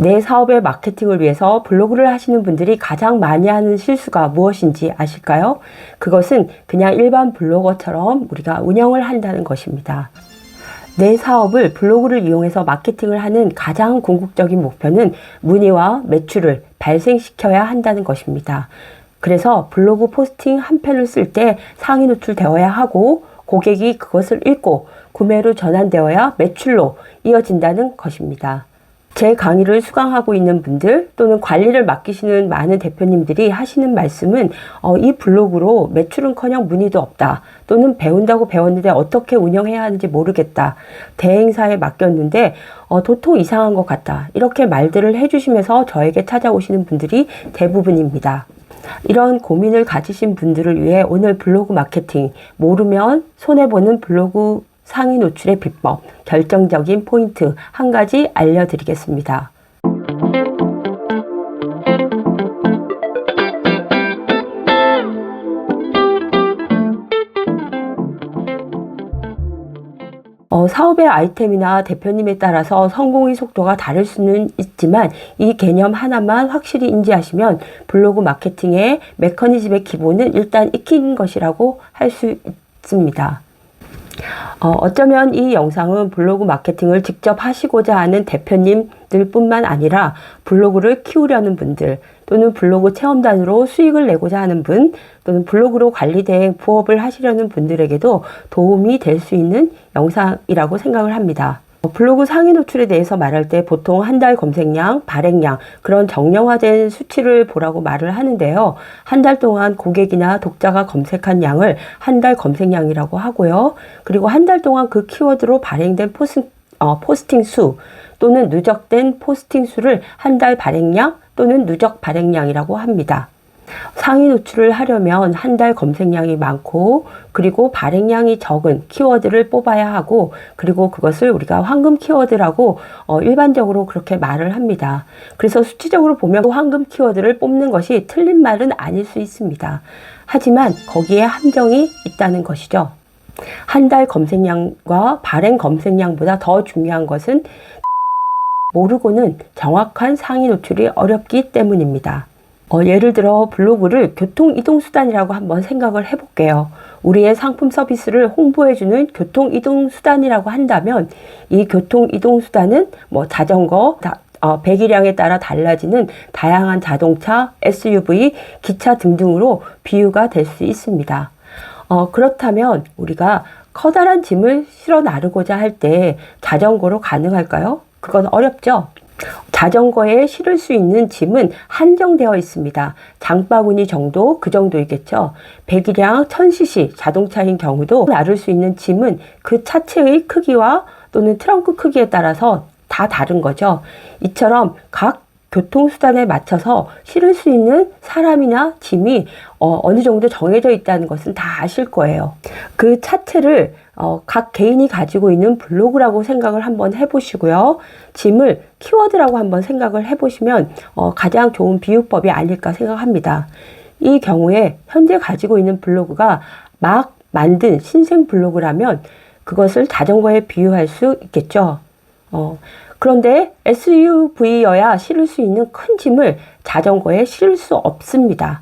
내 사업의 마케팅을 위해서 블로그를 하시는 분들이 가장 많이 하는 실수가 무엇인지 아실까요? 그것은 그냥 일반 블로거처럼 우리가 운영을 한다는 것입니다. 내 사업을 블로그를 이용해서 마케팅을 하는 가장 궁극적인 목표는 문의와 매출을 발생시켜야 한다는 것입니다. 그래서 블로그 포스팅 한 편을 쓸 때 상위 노출되어야 하고 고객이 그것을 읽고 구매로 전환되어야 매출로 이어진다는 것입니다. 제 강의를 수강하고 있는 분들 또는 관리를 맡기시는 많은 대표님들이 하시는 말씀은 이 블로그로 매출은커녕 문의도 없다. 또는 배운다고 배웠는데 어떻게 운영해야 하는지 모르겠다. 대행사에 맡겼는데 도통 이상한 것 같다. 이렇게 말들을 해주시면서 저에게 찾아오시는 분들이 대부분입니다. 이런 고민을 가지신 분들을 위해 오늘 블로그 마케팅, 모르면 손해보는 블로그 상위 노출의 비법, 결정적인 포인트 한 가지 알려드리겠습니다. 사업의 아이템이나 대표님에 따라서 성공의 속도가 다를 수는 있지만 이 개념 하나만 확실히 인지하시면 블로그 마케팅의 메커니즘의 기본은 일단 익힌 것이라고 할 수 있습니다. 어쩌면 이 영상은 블로그 마케팅을 직접 하시고자 하는 대표님들 뿐만 아니라 블로그를 키우려는 분들 또는 블로그 체험단으로 수익을 내고자 하는 분 또는 블로그로 관리대행 부업을 하시려는 분들에게도 도움이 될 수 있는 영상이라고 생각을 합니다. 블로그 상위 노출에 대해서 말할 때 보통 한 달 검색량, 발행량 그런 정량화된 수치를 보라고 말을 하는데요. 한 달 동안 고객이나 독자가 검색한 양을 한 달 검색량이라고 하고요. 그리고 한 달 동안 그 키워드로 발행된 포스팅 수 또는 누적된 포스팅 수를 한 달 발행량 또는 누적 발행량이라고 합니다. 상위 노출을 하려면 한 달 검색량이 많고 그리고 발행량이 적은 키워드를 뽑아야 하고 그리고 그것을 우리가 황금 키워드라고 일반적으로 그렇게 말을 합니다. 그래서 수치적으로 보면 황금 키워드를 뽑는 것이 틀린 말은 아닐 수 있습니다. 하지만 거기에 함정이 있다는 것이죠. 한 달 검색량과 발행 검색량보다 더 중요한 것은 모르고는 정확한 상위 노출이 어렵기 때문입니다. 예를 들어 블로그를 교통이동수단이라고 한번 생각을 해볼게요. 우리의 상품 서비스를 홍보해주는 교통이동수단이라고 한다면 이 교통이동수단은 자전거, 배기량에 따라 달라지는 다양한 자동차, SUV, 기차 등등으로 비유가 될 수 있습니다. 그렇다면 우리가 커다란 짐을 실어 나르고자 할 때 자전거로 가능할까요? 그건 어렵죠. 자전거에 실을 수 있는 짐은 한정되어 있습니다. 장바구니 정도, 그 정도이겠죠. 배기량 1000cc 자동차인 경우도 나를 수 있는 짐은 그 차체의 크기와 또는 트렁크 크기에 따라서 다 다른 거죠. 이처럼 각 교통수단에 맞춰서 실을 수 있는 사람이나 짐이 어느 정도 정해져 있다는 것은 다 아실 거예요. 그 차체를 각 개인이 가지고 있는 블로그라고 생각을 한번 해보시고요. 짐을 키워드라고 한번 생각을 해보시면 가장 좋은 비유법이 아닐까 생각합니다. 이 경우에 현재 가지고 있는 블로그가 막 만든 신생 블로그라면 그것을 자전거에 비유할 수 있겠죠. 그런데 SUV여야 실을 수 있는 큰 짐을 자전거에 실을 수 없습니다.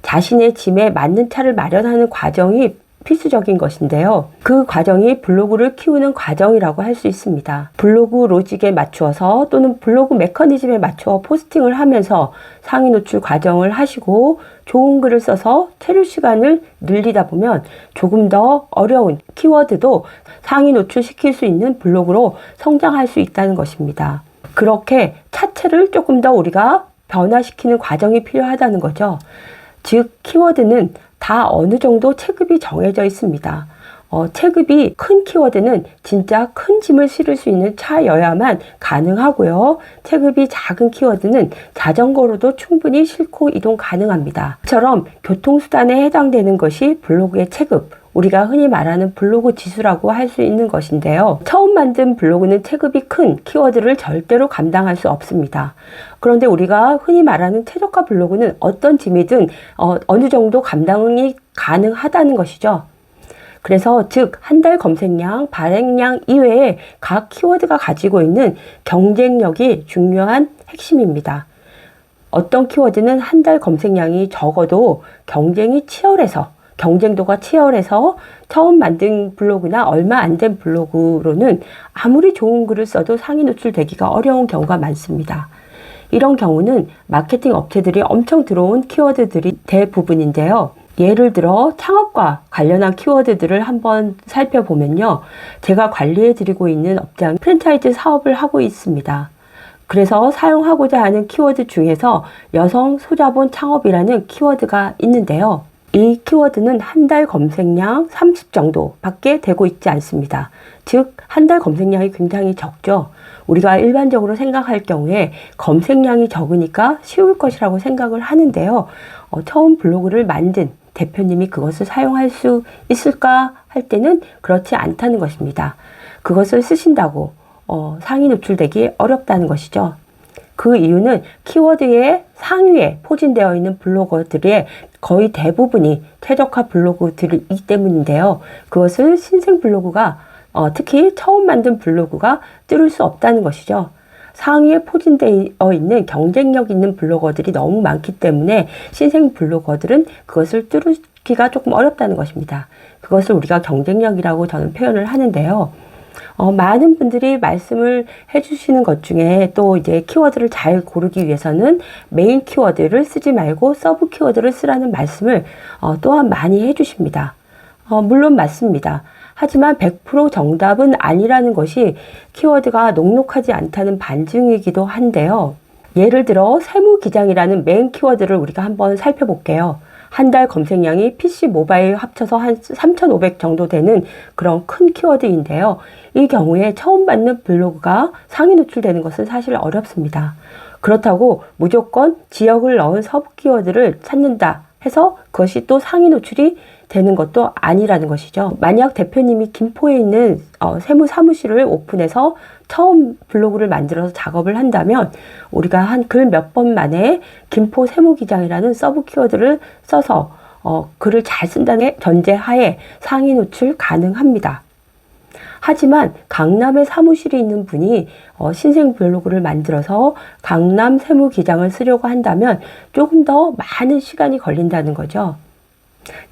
자신의 짐에 맞는 차를 마련하는 과정이 필수적인 것인데요. 그 과정이 블로그를 키우는 과정이라고 할 수 있습니다. 블로그 로직에 맞추어서 또는 블로그 메커니즘에 맞추어 포스팅을 하면서 상위 노출 과정을 하시고 좋은 글을 써서 체류 시간을 늘리다 보면 조금 더 어려운 키워드도 상위 노출시킬 수 있는 블로그로 성장할 수 있다는 것입니다. 그렇게 차체를 조금 더 우리가 변화시키는 과정이 필요하다는 거죠. 즉 키워드는 다 어느 정도 체급이 정해져 있습니다. 체급이 큰 키워드는 진짜 큰 짐을 실을 수 있는 차여야만 가능하고요. 체급이 작은 키워드는 자전거로도 충분히 싣고 이동 가능합니다. 이처럼 교통수단에 해당되는 것이 블로그의 체급, 우리가 흔히 말하는 블로그 지수라고 할 수 있는 것인데요. 처음 만든 블로그는 체급이 큰 키워드를 절대로 감당할 수 없습니다. 그런데 우리가 흔히 말하는 최저가 블로그는 어떤 짐이든 어느 정도 감당이 가능하다는 것이죠. 그래서 즉 한 달 검색량, 발행량 이외에 각 키워드가 가지고 있는 경쟁력이 중요한 핵심입니다. 어떤 키워드는 한 달 검색량이 적어도 경쟁도가 치열해서 처음 만든 블로그나 얼마 안 된 블로그로는 아무리 좋은 글을 써도 상위 노출되기가 어려운 경우가 많습니다. 이런 경우는 마케팅 업체들이 엄청 들어온 키워드들이 대부분인데요. 예를 들어 창업과 관련한 키워드들을 한번 살펴보면요. 제가 관리해드리고 있는 업장 프랜차이즈 사업을 하고 있습니다. 그래서 사용하고자 하는 키워드 중에서 여성 소자본 창업이라는 키워드가 있는데요. 이 키워드는 한 달 검색량 30 정도밖에 되고 있지 않습니다. 즉, 한 달 검색량이 굉장히 적죠. 우리가 일반적으로 생각할 경우에 검색량이 적으니까 쉬울 것이라고 생각을 하는데요. 처음 블로그를 만든 대표님이 그것을 사용할 수 있을까 할 때는 그렇지 않다는 것입니다. 그것을 쓰신다고 상위 노출되기 어렵다는 것이죠. 그 이유는 키워드의 상위에 포진되어 있는 블로거들의 거의 대부분이 최적화 블로그들이기 때문인데요. 그것을 신생 블로그가 특히 처음 만든 블로그가 뚫을 수 없다는 것이죠. 상위에 포진되어 있는 경쟁력 있는 블로거들이 너무 많기 때문에 신생 블로거들은 그것을 뚫기가 조금 어렵다는 것입니다. 그것을 우리가 경쟁력이라고 저는 표현을 하는데요. 많은 분들이 말씀을 해주시는 것 중에 또 이제 키워드를 잘 고르기 위해서는 메인 키워드를 쓰지 말고 서브 키워드를 쓰라는 말씀을 또한 많이 해주십니다. 물론 맞습니다. 하지만 100% 정답은 아니라는 것이 키워드가 녹록하지 않다는 반증이기도 한데요. 예를 들어 세무기장이라는 메인 키워드를 우리가 한번 살펴볼게요. 한 달 검색량이 PC, 모바일 합쳐서 한 3,500 정도 되는 그런 큰 키워드인데요. 이 경우에 처음 받는 블로그가 상위 노출되는 것은 사실 어렵습니다. 그렇다고 무조건 지역을 넣은 서브 키워드를 찾는다 해서 그것이 또 상위 노출이 되는 것도 아니라는 것이죠. 만약 대표님이 김포에 있는 세무 사무실을 오픈해서 처음 블로그를 만들어서 작업을 한다면 우리가 한 글 몇 번 만에 김포 세무기장이라는 서브 키워드를 써서 글을 잘 쓴다는 전제하에 상위 노출 가능합니다. 하지만 강남에 사무실이 있는 분이 신생 블로그를 만들어서 강남 세무기장을 쓰려고 한다면 조금 더 많은 시간이 걸린다는 거죠.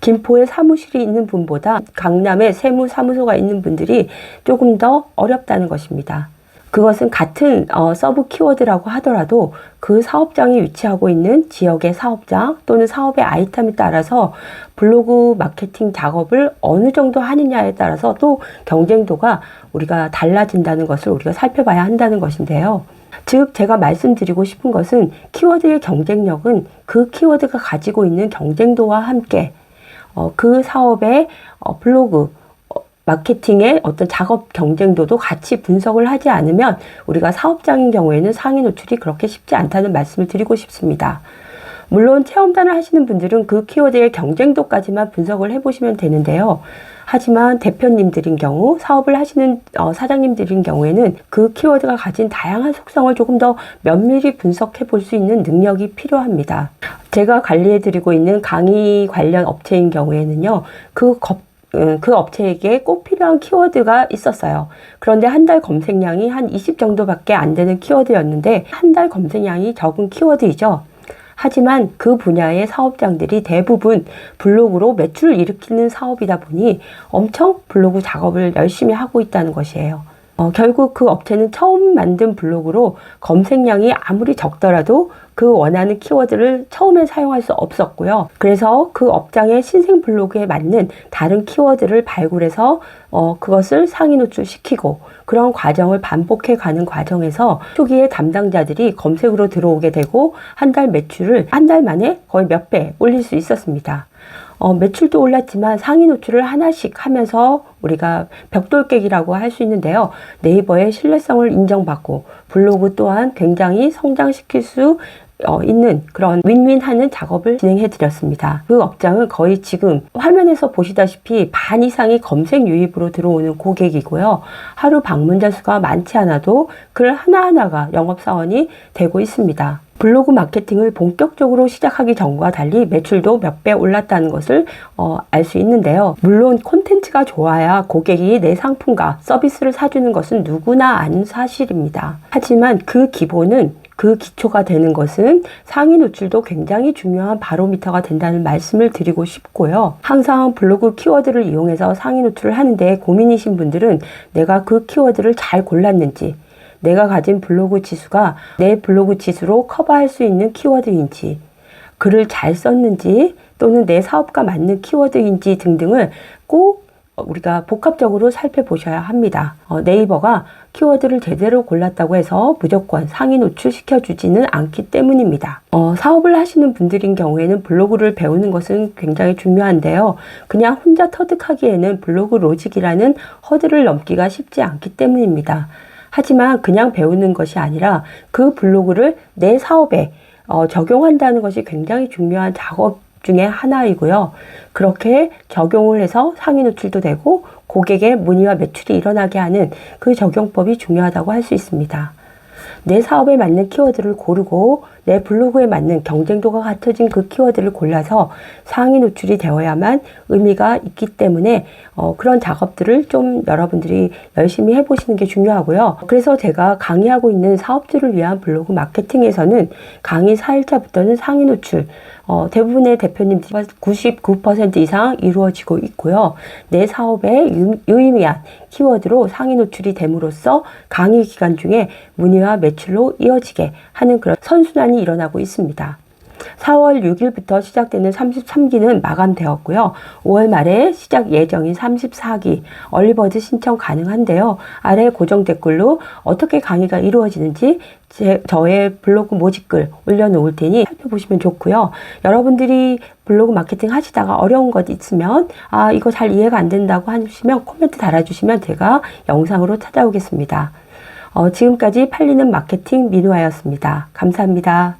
김포에 사무실이 있는 분보다 강남에 세무사무소가 있는 분들이 조금 더 어렵다는 것입니다. 그것은 같은 서브 키워드라고 하더라도 그 사업장이 위치하고 있는 지역의 사업장 또는 사업의 아이템에 따라서 블로그 마케팅 작업을 어느 정도 하느냐에 따라서 또 경쟁도가 우리가 달라진다는 것을 우리가 살펴봐야 한다는 것인데요. 즉 제가 말씀드리고 싶은 것은 키워드의 경쟁력은 그 키워드가 가지고 있는 경쟁도와 함께 그 사업의 블로그 마케팅의 어떤 작업 경쟁도도 같이 분석을 하지 않으면 우리가 사업장인 경우에는 상위 노출이 그렇게 쉽지 않다는 말씀을 드리고 싶습니다. 물론 체험단을 하시는 분들은 그 키워드의 경쟁도까지만 분석을 해보시면 되는데요. 하지만 대표님들인 경우, 사업을 하시는 사장님들인 경우에는 그 키워드가 가진 다양한 속성을 조금 더 면밀히 분석해 볼 수 있는 능력이 필요합니다. 제가 관리해드리고 있는 강의 관련 업체인 경우에는요, 그 업체에게 꼭 필요한 키워드가 있었어요. 그런데 한 달 검색량이 한 20 정도밖에 안 되는 키워드였는데 한 달 검색량이 적은 키워드이죠. 하지만 그 분야의 사업장들이 대부분 블로그로 매출을 일으키는 사업이다 보니 엄청 블로그 작업을 열심히 하고 있다는 것이에요. 결국 그 업체는 처음 만든 블로그로 검색량이 아무리 적더라도 그 원하는 키워드를 처음에 사용할 수 없었고요. 그래서 그 업장의 신생 블로그에 맞는 다른 키워드를 발굴해서 그것을 상위 노출시키고 그런 과정을 반복해 가는 과정에서 초기에 담당자들이 검색으로 들어오게 되고 한 달 매출을 한 달 만에 거의 몇 배 올릴 수 있었습니다. 매출도 올랐지만 상위 노출을 하나씩 하면서 우리가 벽돌 깨기라고 할 수 있는데요. 네이버의 신뢰성을 인정받고 블로그 또한 굉장히 성장시킬 수 있는 그런 윈윈하는 작업을 진행해 드렸습니다. 그 업장은 거의 지금 화면에서 보시다시피 반 이상이 검색 유입으로 들어오는 고객이고요. 하루 방문자 수가 많지 않아도 글 하나하나가 영업사원이 되고 있습니다. 블로그 마케팅을 본격적으로 시작하기 전과 달리 매출도 몇 배 올랐다는 것을 알 수 있는데요. 물론 콘텐츠가 좋아야 고객이 내 상품과 서비스를 사주는 것은 누구나 아는 사실입니다. 하지만 그 기초가 되는 것은 상위 노출도 굉장히 중요한 바로미터가 된다는 말씀을 드리고 싶고요. 항상 블로그 키워드를 이용해서 상위 노출을 하는데 고민이신 분들은 내가 그 키워드를 잘 골랐는지, 내가 가진 블로그 지수가 내 블로그 지수로 커버할 수 있는 키워드인지, 글을 잘 썼는지, 또는 내 사업과 맞는 키워드인지 등등을 꼭 우리가 복합적으로 살펴보셔야 합니다. 네이버가 키워드를 제대로 골랐다고 해서 무조건 상위 노출시켜주지는 않기 때문입니다. 사업을 하시는 분들인 경우에는 블로그를 배우는 것은 굉장히 중요한데요. 그냥 혼자 터득하기에는 블로그 로직이라는 허들을 넘기가 쉽지 않기 때문입니다. 하지만 그냥 배우는 것이 아니라 그 블로그를 내 사업에 적용한다는 것이 굉장히 중요한 작업 중에 하나이고요. 그렇게 적용을 해서 상위 노출도 되고 고객의 문의와 매출이 일어나게 하는 그 적용법이 중요하다고 할 수 있습니다. 내 사업에 맞는 키워드를 고르고 내 블로그에 맞는 경쟁도가 같아진 그 키워드를 골라서 상위 노출이 되어야만 의미가 있기 때문에 그런 작업들을 좀 여러분들이 열심히 해보시는 게 중요하고요. 그래서 제가 강의하고 있는 사업주를 위한 블로그 마케팅에서는 강의 4일차부터는 상위 노출 대부분의 대표님들이 99% 이상 이루어지고 있고요. 내 사업에 유의미한 키워드로 상위 노출이 됨으로써 강의 기간 중에 문의와 매출로 이어지게 하는 그런 선순환이 일어나고 있습니다. 4월 6일부터 시작되는 33기는 마감되었고요. 5월 말에 시작 예정인 34기 얼리버드 신청 가능한데요. 아래 고정 댓글로 어떻게 강의가 이루어지는지 저의 블로그 모집글 올려놓을 테니 살펴보시면 좋고요. 여러분들이 블로그 마케팅 하시다가 어려운 것 있으면 이거 잘 이해가 안 된다고 하시면 코멘트 달아주시면 제가 영상으로 찾아오겠습니다. 지금까지 팔리는 마케팅 민우아였습니다. 감사합니다.